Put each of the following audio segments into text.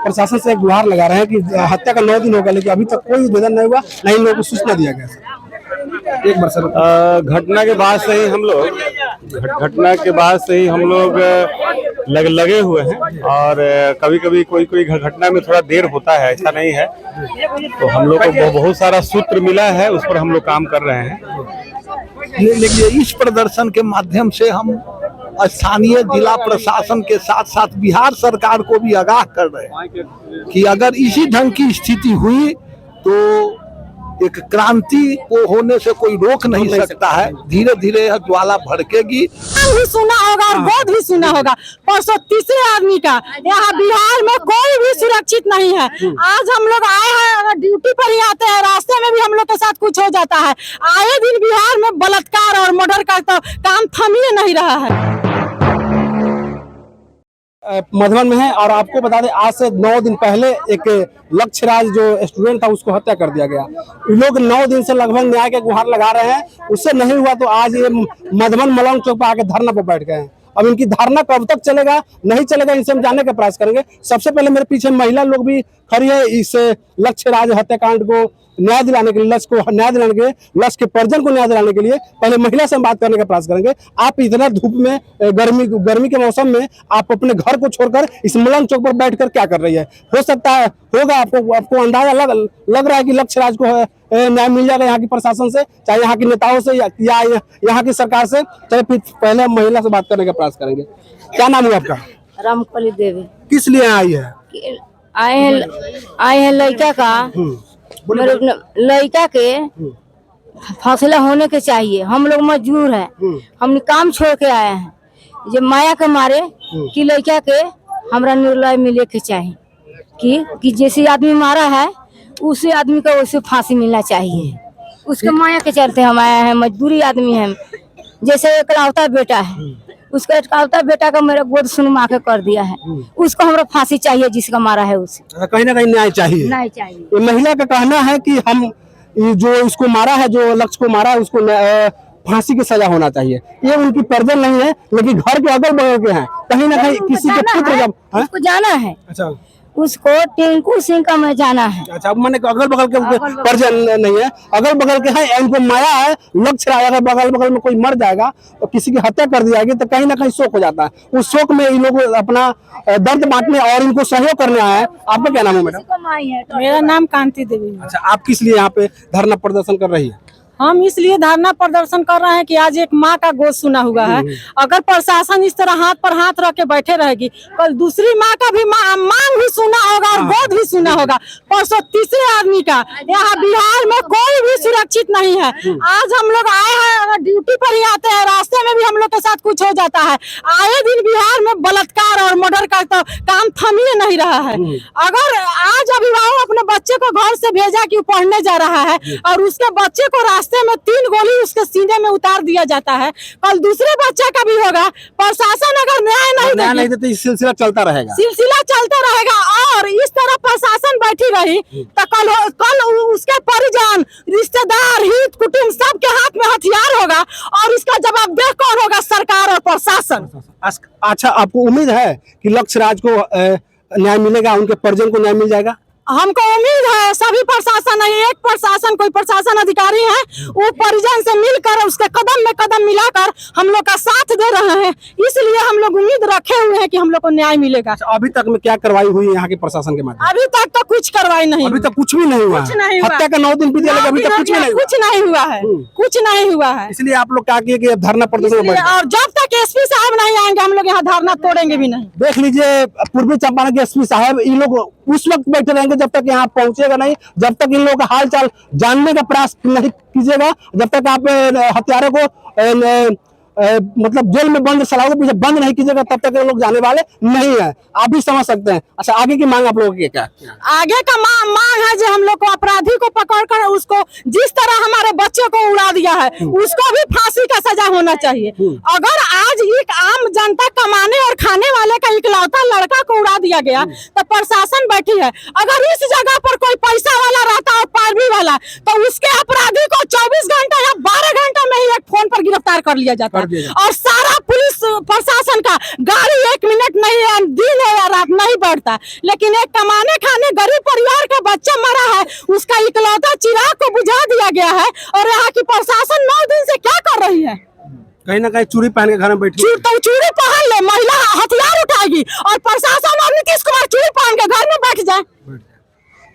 प्रशासन से गुहार लगा रहे हैं कि हत्या का 9 दिन हो गया लेकिन अभी तक कोई निवेदन नहीं हुआ, नहीं इन लोगों को सूचना दिया गया। एक बार सर, घटना के बाद से ही हम लोग लगे हुए हैं और कभी कभी कोई घटना में थोड़ा देर होता है, ऐसा नहीं है। तो हम लोग को बहुत सारा सूत्र मिला है, उस पर हम लोग काम कर रहे हैं। लेकिन इस प्रदर्शन के माध्यम से हम स्थानीय जिला प्रशासन के साथ साथ बिहार सरकार को भी आगाह कर रहे हैं कि अगर इसी ढंग की स्थिति हुई तो एक क्रांति को होने से कोई रोक नहीं सकता है। धीरे धीरे यह ज्वाला भड़केगी। भी सुना होगा और गोद भी सुना होगा। परसों तीसरे आदमी का यहाँ बिहार में कोई भी सुरक्षित नहीं है। आज हम लोग आए हैं, अगर ड्यूटी पर ही आते हैं, रास्ते में भी हम लोग के साथ कुछ हो जाता है। आए दिन बिहार में बलात्कार और मर्डर का तो काम थम ही नहीं रहा है। मधुबन में है और आपको बता दें आज से 9 दिन पहले एक लक्ष्य राज जो स्टूडेंट था उसको हत्या कर दिया गया। लोग 9 दिन से लगभग न्याय के गुहार लगा रहे हैं, उससे नहीं हुआ तो आज ये मधुबन मलंग चौक पर आके धरना पर बैठ गए हैं। अब इनकी धारणा कब तक चलेगा नहीं चलेगा इनसे हम जानने का प्रयास करेंगे। सबसे पहले मेरे पीछे महिला लोग भी खड़ी है, इस लक्ष्य राज हत्याकांड को न्याय दिलाने के लिए, लक्ष्य को न्याय दिलाने के लिए, लक्ष्य के परिजन को न्याय दिलाने के लिए पहले महिला से हम बात करने का प्रयास करेंगे। आप इतना धूप में गर्मी के मौसम में आप अपने घर को छोड़कर इस मलंग चौक पर बैठकर क्या कर रही है? हो सकता है होगा आपको अंदाजा लग रहा है कि लक्ष्य राज को न्याय मिल जाएगा यहाँ की प्रशासन से, चाहे यहाँ के नेताओं से या यहाँ की सरकार से। चलिए फिर पहले हम महिला से बात करने का प्रयास करेंगे। क्या नाम है आपका? रामकली देवी। किस लिए आई है? आए हैं लड़का का, मेरे लड़का के फैसला होने के चाहिए। हम लोग मजबूर हैं, हम काम छोड़ के आए हैं। ये माया के मारे कि लड़का के हमरा निर्णय मिले के चाहिए कि जैसे आदमी मारा है उसी आदमी को वैसे फांसी मिलना चाहिए। उसके माया के चलते हम आए हैं, मजबूरी आदमी है। जैसे एकलौता बेटा है, उसका एकलौता बेटा का मेरा गोद सुनमा के कर दिया है, उसको हमरा फांसी चाहिए जिसका मारा है उसे। कहीं ना कहीं न्याय चाहिए। न्याय चाहिए। ये महिला का कहना है कि हम जो इसको मारा है, जो लक्ष्य को मारा है, उसको फांसी की सजा होना चाहिए। ये उनकी परिजन नहीं है लेकिन घर के अगल बगल के हैं, कहीं ना कहीं किसी के पुत्र जब उसको जाना है। अच्छा, उसको टिंकू सिंह का में जाना है। अच्छा, मैंने अगल बगल के परिजन नहीं है, अगल बगल के हैं, इनको माया है लक्ष्य। अगर बगल बगल में कोई मर जाएगा और किसी की हत्या कर दी जाएगी तो कहीं ना कहीं शोक हो जाता है। उस शोक में इन लोग अपना दर्द बांटने और इनको सहयोग करने आए हैं। आपका क्या नाम है मैडम? मेरा नाम कांति देवी। अच्छा, आप किस लिए यहाँ पे धरना प्रदर्शन कर रही है? हम इसलिए धरना प्रदर्शन कर रहे हैं कि आज एक माँ का गोद सुना हुआ है। अगर प्रशासन इस तरह हाथ पर हाथ रख के बैठे रहेगी, कल दूसरी माँ का भी मांग भी सुना होगा और गोद भी सुना होगा। परसों तीसरे आदमी का यहाँ बिहार में कोई भी सुरक्षित नहीं है। आज हम लोग आए हैं, अगर ड्यूटी पर ही आते हैं, रास्ते में भी हम लोग के साथ कुछ हो जाता है। आए दिन बिहार में बलात्कार और मर्डर का तो काम थम ही नहीं रहा है। अगर आज अभिभावक अपने बच्चे को घर से भेजा कि पढ़ने जा रहा है और उसके बच्चे को रास्ते में 3 गोली उसके सीने में उतार दिया जाता है, कल दूसरे बच्चे का भी होगा। प्रशासन अगर न्याय नहीं देती तो सिलसिला चलता रहेगा। और इस तरह प्रशासन बैठी रही तो कल उसके परिजन, रिश्तेदार, हित कुटुंब सबके हाथ में हथियार होगा और इसका जवाबदेह कौन होगा? सरकार और प्रशासन। अच्छा, आपको उम्मीद है कि लक्ष्य राज को न्याय मिलेगा, उनके परिजन को न्याय मिल जाएगा? हमको उम्मीद है। सभी प्रशासन है, एक प्रशासन कोई प्रशासन अधिकारी है, वो परिजन से मिलकर उसके कदम में कदम मिलाकर हम लोग का साथ दे रहे हैं। इसलिए हम लोग उम्मीद रखे हुए हैं कि हम लोग को न्याय मिलेगा। अभी तक में क्या कार्रवाई हुई है यहाँ के प्रशासन के माध्यम? अभी तक तो कुछ कार्रवाई नहीं। अभी तक कुछ भी नहीं हुआ। हत्या का 9 दिन बीत गया, अभी तक कुछ नहीं हुआ है। इसलिए आप लोग क्या किए कि धरना प्रदर्शन, और जब तक एसपी साहब नहीं आएंगे हम लोग यहाँ धरना तोड़ेंगे भी नहीं। देख लीजिए, पूर्वी चंपारण के एसपी साहब इन लोग उस वक्त बैठे रहेंगे जब तक यहाँ पहुंचेगा नहीं, जब तक इन लोगों का हाल चाल जानने का प्रयास नहीं कीजिएगा, जब तक आप हत्यारों को मतलब जेल में बंद, सलाखों के पीछे बंद नहीं कीजिएगा, तब तक ये लोग जाने वाले नहीं है। आप भी समझ सकते हैं। अच्छा, आगे की मांग आप लोगों की क्या? आगे का मांग है जो हम लोग को अपराधी को पकड़कर उसको जिस तरह हमारे बच्चे को उड़ा दिया है उसको भी फांसी का सजा होना चाहिए। अगर आज एक आम जनता कमाने और खाने वाले का इकलौता लड़का को उड़ा दिया गया तो प्रशासन बैठी है। अगर इस जगह पर कोई पैसा वाला रहता और पैरवी वाला तो उसके अपराधी को 24 घंटा या 12 घंटा में ही एक फोन पर गिरफ्तार कर लिया जाता है। और सारा पुलिस प्रशासन का गाड़ी 1 मिनट नहीं है, दिन है या रात नहीं बढ़ता, लेकिन एक कमाने खाने गरीब परिवार का बच्चा मरा है, उसका इकलौता चिराग को बुझा दिया गया है। और यहाँ की प्रशासन 9 दिन से क्या कर रही है? कहीं ना कहीं चूड़ी पहन के घर में बैठी चूड़ी पहन ले, महिला हथियार उठाएगी और प्रशासन और नीतीश कुमार चूड़ी पहन के घर में बैठ जाए।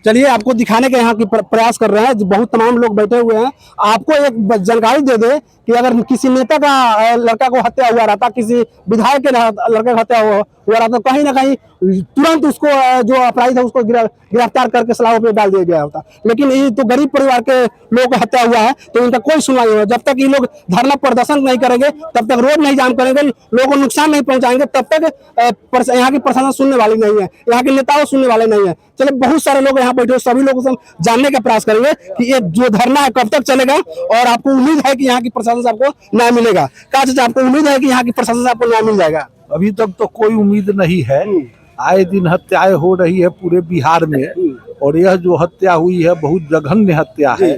चलिए आपको दिखाने के यहाँ की प्रयास कर रहे हैं, बहुत तमाम लोग बैठे हुए हैं। आपको एक जानकारी दे दे कि अगर किसी नेता का लड़का को हत्या हुआ रहता, किसी विधायक के लड़के का हत्या हुआ रहता, कहीं ना कहीं तुरंत उसको जो अपराधी था उसको गिरफ्तार करके सलाखों पे डाल दिया गया होता। लेकिन ये तो गरीब परिवार के लोगों का हत्या हुआ है, तो इनका कोई सुनवाई नहीं हो। जब तक ये लोग धरना प्रदर्शन नहीं करेंगे, तब तक रोड नहीं जाम करेंगे, लोगों को नुकसान नहीं पहुंचाएंगे, तब तक यहाँ की प्रशासन सुनने वाली नहीं है, यहाँ के नेताओं सुनने वाले नहीं है। चलो बहुत सारे लोग यहाँ बैठे, सभी लोगों से हम जानने का प्रयास करेंगे कि ये जो धरना है कब तक चलेगा और आपको उम्मीद है कि यहाँ की प्रशासन से आपको न्याय मिलेगा। क्या चाचा आपको उम्मीद है कि यहाँ की प्रशासन से आपको न्याय मिल जाएगा? अभी तक तो कोई उम्मीद नहीं है। आए दिन हत्याएं हो रही है पूरे बिहार में, और यह जो हत्या हुई है बहुत जघन्य हत्या है।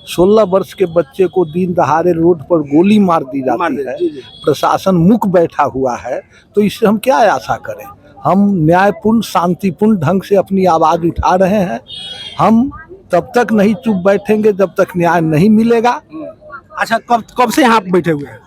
16 वर्ष के बच्चे को दिन दहाड़े रोड पर गोली मार दी जाती है, प्रशासन मुक बैठा हुआ है, तो इससे हम क्या आशा करें? हम न्यायपूर्ण शांतिपूर्ण ढंग से अपनी आवाज उठा रहे हैं। हम तब तक नहीं चुप बैठेंगे जब तक न्याय नहीं मिलेगा। अच्छा, कब से यहाँ बैठे हुए हैं?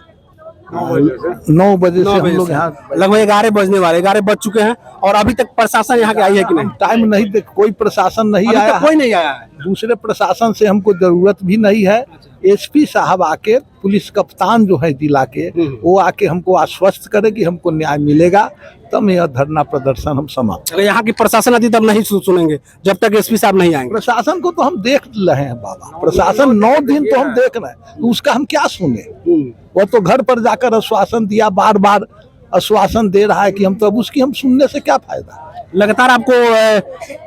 9 बजे से हम लोग यहाँ, लगभग 11 बजने वाले, 11 बज चुके हैं और अभी तक प्रशासन यहाँ के आई है कि नहीं? टाइम नहीं देख, कोई प्रशासन नहीं आया, कोई नहीं आया है। दूसरे प्रशासन से हमको जरूरत भी नहीं है। एसपी साहब आके, पुलिस कप्तान जो है जिला के, वो आके हमको आश्वस्त करे कि हमको न्याय मिलेगा, तब यह धरना प्रदर्शन हम समाप्त। यहाँ की प्रशासन अभी तब नहीं सुनेंगे जब तक एसपी साहब नहीं आएंगे। प्रशासन को तो हम देख रहे हैं बाबा, प्रशासन 9 दिन तो हम देख रहे हैं, तो उसका हम क्या सुने? वो तो घर पर जाकर आश्वासन दिया, बार बार आश्वासन दे रहा है कि हम, तो उसकी हम सुनने से क्या फायदा? लगातार आपको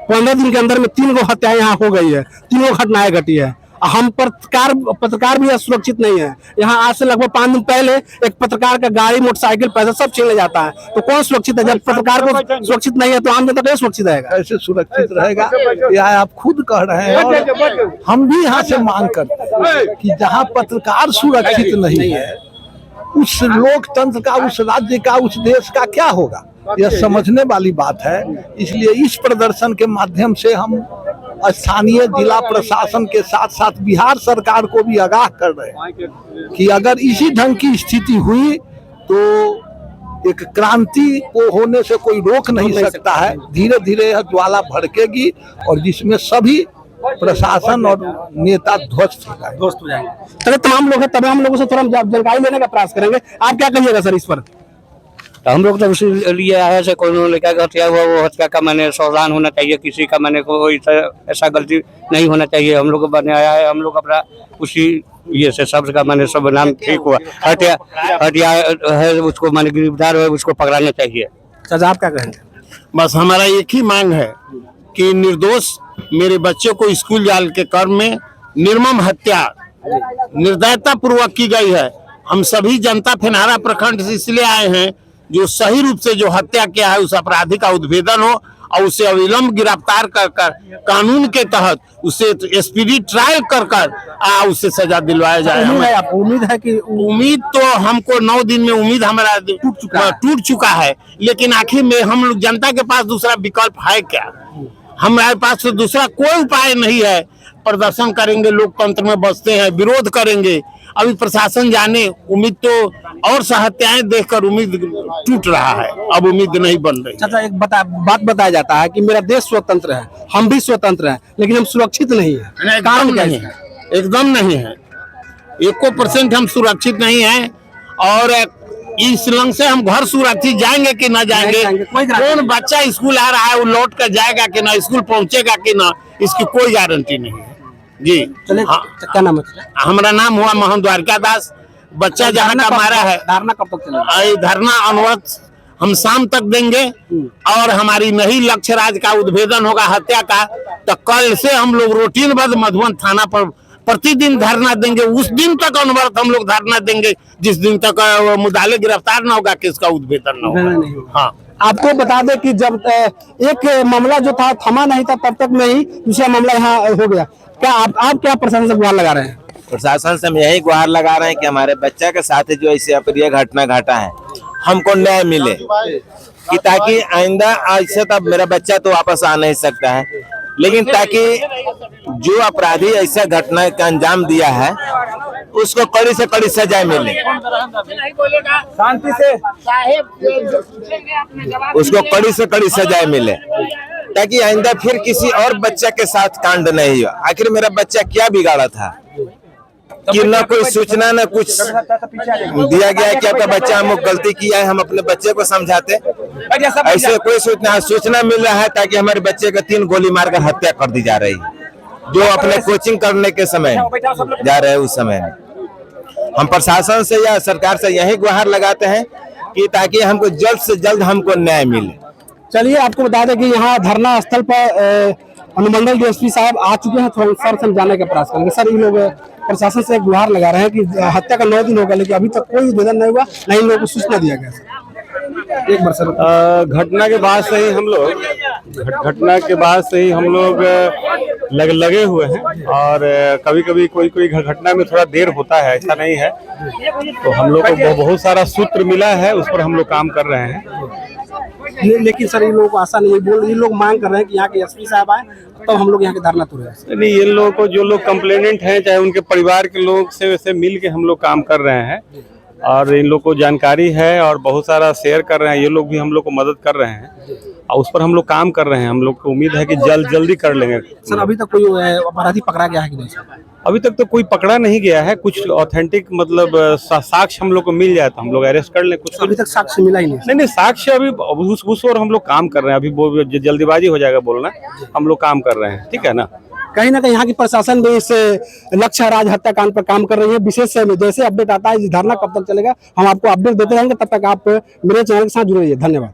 15 दिन के अंदर में 3 गो हत्याएं यहाँ हो गई है, 3 गो घटनाएं घटी है। हम पत्रकार भी सुरक्षित नहीं है। यहाँ आज से लगभग 5 दिन पहले एक पत्रकार का गाड़ी, मोटरसाइकिल, पैसा सब छीन ले जाता है, तो कौन सुरक्षित है? जब पत्रकार को सुरक्षित नहीं है तो आम जनता कैसे सुरक्षित रहेगा? कैसे सुरक्षित रहेगा? यह आप खुद कह रहे हैं, और हम भी यहाँ से मांग करते हैं कि जहाँ पत्रकार सुरक्षित नहीं है, उस लोकतंत्र का, उस राज्य का, उस देश का क्या होगा? यह समझने वाली बात है। इसलिए इस प्रदर्शन के माध्यम से हम स्थानीय जिला प्रशासन के साथ साथ बिहार सरकार को भी आगाह कर रहे हैं कि अगर इसी ढंग की स्थिति हुई तो एक क्रांति को होने से कोई रोक नहीं सकता है। धीरे धीरे यह ज्वाला भड़केगी और जिसमें सभी प्रशासन और नेता ध्वस्त हो जाएंगे। चलिए, तमाम लोग हैं, तब हम लोगों से थोड़ा जानकारी लेने का प्रयास करेंगे। आप क्या कहिएगा सर इस पर? हम लोग तो उसी लिए आए से, कोई लड़का का हत्या हुआ, वो हत्या का मैंने सावधान होना चाहिए, किसी का मैंने कोई ऐसा गलती नहीं होना चाहिए। हम लोग को बनाया है, हम लोग अपना उसी ये से सब का मैंने सब नाम ठीक हुआ। हत्या है उसको मैंने गिरफ्तार है, उसको पकड़ाना चाहिए। चाचा आप क्या कहेंगे? बस हमारा एक ही मांग है कि निर्दोष मेरे बच्चे को स्कूल जाल के क्रम में निर्मम हत्या निर्दयता पूर्वक की गई है। हम सभी जनता फेनहारा प्रखंड से इसलिए आए हैं जो सही रूप से जो हत्या किया है उस अपराधी का उद्भेदन हो और उसे अविलंब गिरफ्तार कर कानून के तहत उसे स्पीडी ट्रायल कर उसे सजा दिलवाया जाए। उम्मीद है कि उम्मीद तो हमको 9 दिन में उम्मीद हमारा टूट चुका है, लेकिन आखिर में हम लोग जनता के पास दूसरा विकल्प है क्या? हमारे पास तो दूसरा कोई उपाय नहीं है। प्रदर्शन करेंगे, लोकतंत्र में बसते हैं, विरोध करेंगे। अभी प्रशासन जाने, उम्मीद तो और हत्याएं देखकर उम्मीद टूट रहा है, अब उम्मीद नहीं बन रही। चाचा एक बात बताया जाता है कि मेरा देश स्वतंत्र है, हम भी स्वतंत्र हैं, लेकिन हम सुरक्षित नहीं है। एकदम नहीं है, एकदम नहीं है, 1% हम सुरक्षित नहीं है। और इस लंग से हम घर सुरक्षित जाएंगे कि ना जाएंगे, कौन बच्चा स्कूल आ रहा है वो लौट कर जाएगा कि ना, स्कूल पहुंचेगा कि ना, इसकी कोई गारंटी नहीं है जी। क्या नाम है? हमारा नाम हुआ मोहन द्वारका दास। बच्चा जहाँ का हमारा है। धरना कब तक चलेगा? धरना अनवरत हम शाम तक देंगे, और हमारी नहीं लक्ष्य राज का उद्भेदन होगा हत्या का, तो कल से हम लोग रूटीनबद्ध मधुबन थाना पर प्रतिदिन धरना देंगे। उस दिन तक अनवरत हम लोग धरना देंगे जिस दिन तक मुद्दाले गिरफ्तार न होगा, किसका उद्भेदन न होगा। हाँ, आपको बता दें कि जब एक मामला जो था थमा नहीं था, तब तक में ही दूसरा मामला यहाँ हो गया। क्या आप क्या प्रशासन से गुहार लगा रहे हैं? प्रशासन से हम यही गुहार लगा रहे हैं कि हमारे बच्चा के साथ जो ऐसे अप्रिय घटना घटा है हमको न्याय मिले, कि ताकि आइंदा ऐसे तब मेरा बच्चा तो वापस आ नहीं सकता है, लेकिन ताकि जो अपराधी ऐसा घटना का अंजाम दिया है उसको कड़ी से कड़ी सजा मिले, शांति से उसको कड़ी से कड़ी सजा मिले, ताकि आइंदा फिर किसी और बच्चे के साथ कांड नहीं हो। आखिर मेरा बच्चा क्या बिगाड़ा था कि न कोई सूचना न कुछ दिया गया है कि आपका बच्चा हम गलती किया है, हम अपने बच्चे को समझाते, ऐसे कोई सूचना मिल रहा है ताकि हमारे बच्चे को 3 गोली मारकर हत्या कर दी जा रही है, जो अपने कोचिंग करने के समय जा रहे हैं। उस समय में हम प्रशासन से या सरकार से यही गुहार लगाते हैं कि ताकि हमको जल्द से जल्द हमको न्याय मिले। चलिए आपको बता दें कि यहाँ धरना स्थल पर अनुमंडल डीएसपी साहब आ चुके हैं, थोड़ा सर समझाने का प्रयास करेंगे। सर, ये लोग प्रशासन से एक गुहार लगा रहे हैं कि हत्या का 9 दिन हो गया लेकिन अभी तक कोई निवेदन नहीं हुआ, नहीं इन लोगों को सूचना दिया गया। एक बार सर, घटना के बाद से ही हम लोग लगे हुए हैं, और कभी कभी कोई घटना में थोड़ा देर होता है, ऐसा नहीं है। तो हम लोग को बहुत सारा सूत्र मिला है, उस पर हम लोग काम कर रहे हैं। लेकिन सर, इन लोगों को आशा नहीं बोल, ये लोग मांग कर रहे हैं कि यहाँ के एसपी साहब आए तो हम लोग यहाँ के धरना तुरे। नहीं, इन लोगों को जो लोग कंप्लेनेंट हैं, चाहे उनके परिवार के लोग से वैसे मिल के हम लोग काम कर रहे हैं, और इन लोग को जानकारी है और बहुत सारा शेयर कर रहे हैं। ये लोग भी हम लोग को मदद कर रहे हैं और उस पर हम लोग काम कर रहे हैं। हम लोग को उम्मीद है कि जल्दी कर लेंगे। सर, अभी तक कोई अपराधी पकड़ा गया है कि नहीं? अभी तक तो कोई पकड़ा नहीं गया है। कुछ ऑथेंटिक मतलब साक्ष्य हम लोग को मिल जाए तो हम लोग अरेस्ट कर लें। कुछ अभी तक साक्ष्य मिला ही नहीं? नहीं, साक्ष्य अभी उस और हम लोग काम कर रहे हैं। अभी जल्दीबाजी हो जाएगा बोलना, हम लोग काम कर रहे हैं, ठीक है ना। कहीं ना कहीं यहाँ की प्रशासन भी इस लक्ष्य राज हत्याकांड पर काम कर रही है। विशेष जैसे अपडेट आता है, धरना कब तक चलेगा हम आपको अपडेट देते रहेंगे। तब तक आप मेरे चैनल के साथ जुड़े रहिए। धन्यवाद।